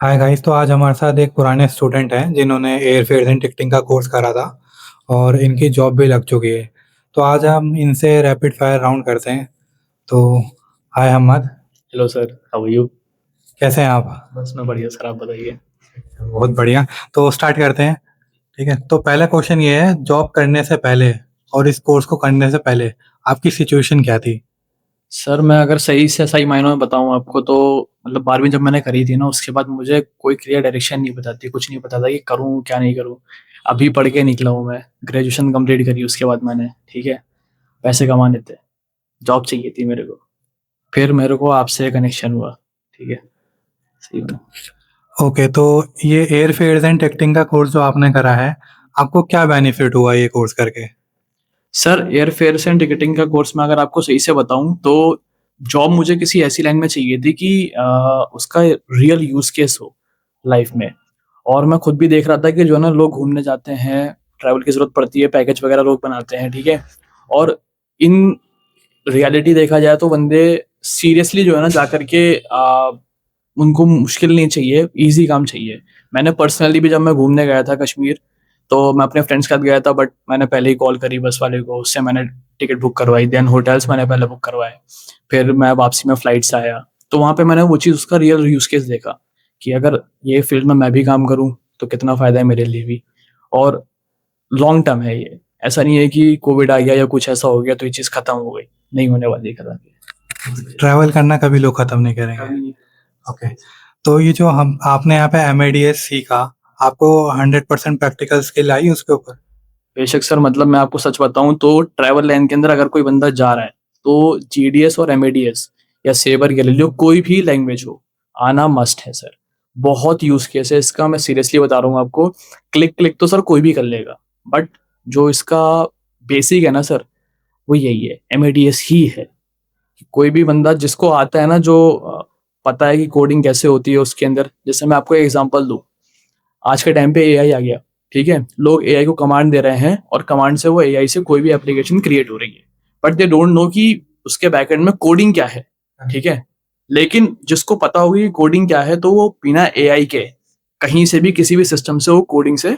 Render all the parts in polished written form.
Hi guys. तो आज हमारे साथ एक पुराने स्टूडेंट हैं जिन्होंने एयरफेयर एंड टिकटिंग का कोर्स करा था और इनकी जॉब भी लग चुकी है। तो आज हम इनसे रैपिड फायर राउंड करते हैं। तो hi Ahmad, hello sir, how are you? कैसे हैं आप? बस मैं बढ़िया सर, आप बताइए। बहुत बढ़िया। तो स्टार्ट करते हैं। ठीक है, तो पहला क्वेश्चन ये है, जॉब करने से पहले और इस कोर्स को करने से पहले आपकी सिचुएशन क्या थी? सर मैं अगर सही से सही मायनों में बताऊं आपको तो मतलब 12वीं जब मैंने करी थी ना, उसके बाद मुझे कोई क्लियर डायरेक्शन नहीं पता थी, कुछ नहीं पता था कि करूं क्या नहीं करूं। अभी पढ़ के निकला हूं मैं, ग्रेजुएशन कंप्लीट करी उसके बाद मैंने, ठीक है। पैसे कमाने थे, जॉब चाहिए थी मेरे को, फिर मेरे को आपसे कनेक्शन हुआ, ठीक है। सही हुआ। ओके, तो ये एयरफेयर एंड टिकटिंग का कोर्स जो आपने करा है, आपको क्या बेनिफिट हुआ ये कोर्स करके? सर एयरफेयर्स एंड टिकटिंग का कोर्स मैं अगर आपको सही से बताऊं तो जॉब मुझे किसी ऐसी लाइन में चाहिए थी कि उसका रियल यूज केस हो लाइफ में। और मैं खुद भी देख रहा था कि जो है ना, लोग घूमने जाते हैं, ट्रैवल की जरूरत पड़ती है, पैकेज वगैरह लोग बनाते हैं, ठीक है। और इन रियलिटी देखा जाए तो बंदे सीरियसली जो है ना जाकर के उनको मुश्किल नहीं चाहिए, इजी काम चाहिए। मैंने पर्सनली भी जब मैं घूमने गया था कश्मीर, तो मैं अपने फ्रेंड्स के साथ गया था, बट मैंने पहले ही कॉल करी बस वाले को, उससे मैंने टिकट बुक करवाई, देन होटल्स मैंने पहले बुक करवाए, फिर मैं वापसी में फ्लाइट से आया। तो वहाँ पे मैंने वो चीज़, उसका रियल यूज केस देखा कि अगर ये फील्ड में मैं भी काम करूँ तो कितना फ़ायदा है मेरे लिए भी। और लॉन्ग टर्म है ये, ऐसा नहीं है कि कोविड आ गया या कुछ ऐसा हो गया तो ये चीज़ खत्म हो गई, नहीं होने वाली है खत्म। ट्रैवल करना कभी लोग खत्म नहीं करेंगे। कभी नहीं। ओके, तो ये जो हम आपने यहाँ पे एमएडीएस सीखा, आपको 100% प्रैक्टिकल स्किल आई उसके ऊपर? बेशक सर, मतलब मैं आपको सच बताऊं तो ट्रैवल लाइन के अंदर अगर कोई बंदा जा रहा है तो जीडीएस और एमएडीएस या सेबर गैलीलियो कोई भी लैंग्वेज हो, आना मस्ट है सर। बहुत यूज केस है इसका, मैं सीरियसली बता रहा हूँ आपको। क्लिक क्लिक तो सर कोई भी कर लेगा, बट जो इसका बेसिक है ना सर, वो यही है, एमएडीएस ही है। कोई भी बंदा जिसको आता है ना, जो पता है कि कोडिंग कैसे होती है उसके अंदर। जैसे मैं आपको एक एग्जांपल दूं, आज के टाइम पे एआई आ गया, ठीक है। लोग एआई को कमांड दे रहे हैं और कमांड से वो एआई से कोई भी एप्लीकेशन क्रिएट हो रही है, बट दे डोंट नो कि उसके बैकएंड में कोडिंग क्या है, ठीक है। लेकिन जिसको पता होगी कि कोडिंग क्या है, तो वो बिना एआई के कहीं से भी किसी भी सिस्टम से वो कोडिंग से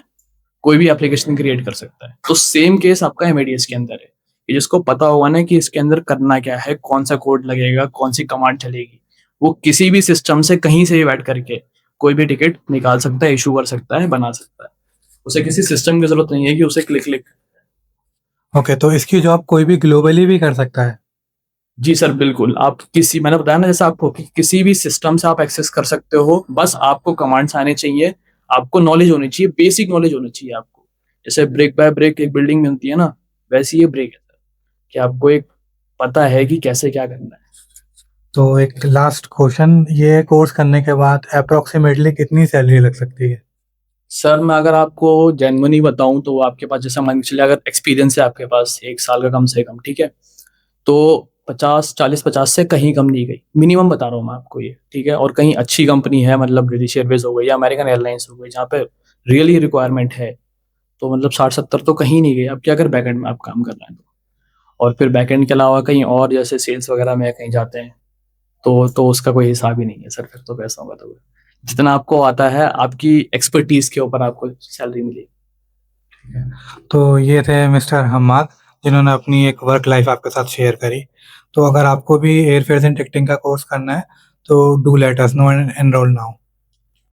कोई भी एप्लीकेशन क्रिएट कर सकता है। तो सेम केस आपका एमएडीएस के अंदर है कि जिसको पता होगा ना कि इसके अंदर करना क्या है, कौन सा कोड लगेगा, कौन सी कमांड चलेगी, वो किसी भी सिस्टम से कहीं से भी बैठ करके कोई भी टिकट निकाल सकता है, इशू कर सकता है, बना सकता है। उसे किसी सिस्टम की जरूरत नहीं है कि उसे क्लिक क्लिक। ओके, तो इसकी जॉब कोई भी ग्लोबली भी कर सकता है? जी सर बिल्कुल, आप किसी, मैंने बताया ना जैसे आपको कि किसी भी सिस्टम से आप एक्सेस कर सकते हो, बस आपको कमांड्स आने चाहिए, आपको नॉलेज होनी चाहिए, बेसिक नॉलेज होनी चाहिए आपको। जैसे ब्रेक बाय ब्रेक एक बिल्डिंग में होती है ना, वैसे ये ब्रेक है सर, कि आपको एक पता है कि कैसे क्या करना है। तो एक लास्ट क्वेश्चन, ये कोर्स करने के बाद अप्रोक्सीमेटली कितनी सैलरी लग सकती है? सर मैं अगर आपको जेन्युइनली बताऊं तो आपके पास, जैसा मान के चलिए अगर एक्सपीरियंस है आपके पास 1 साल का कम से कम, ठीक है, तो 50, 40, 50 से कहीं कम नहीं गई, मिनिमम बता रहा हूँ मैं आपको ये, ठीक है। और कहीं अच्छी कंपनी है, मतलब ब्रिटिश एयरवेज हो गई या अमेरिकन एयरलाइंस हो गई, जहाँ पे रियली रिक्वायरमेंट है, तो मतलब 60, 70 तो कहीं नहीं गई आपकी, अगर बैकएंड में आप काम कर रहे हैं तो। और फिर बैकएंड के अलावा कहीं और जैसे सेल्स वगैरह में कहीं जाते हैं, तो उसका कोई हिसाब ही नहीं है सर, फिर तो पैसा होगा तो जितना आपको आता है आपकी एक्सपर्टीज के ऊपर आपको सैलरी मिलेगी। तो ये थे मिस्टर हम्माद, जिन्होंने अपनी एक वर्क लाइफ आपके साथ शेयर करी। तो अगर आपको भी एयरफेयर एंड टिकटिंग का कोर्स करना है, तो do let us know and enrol now.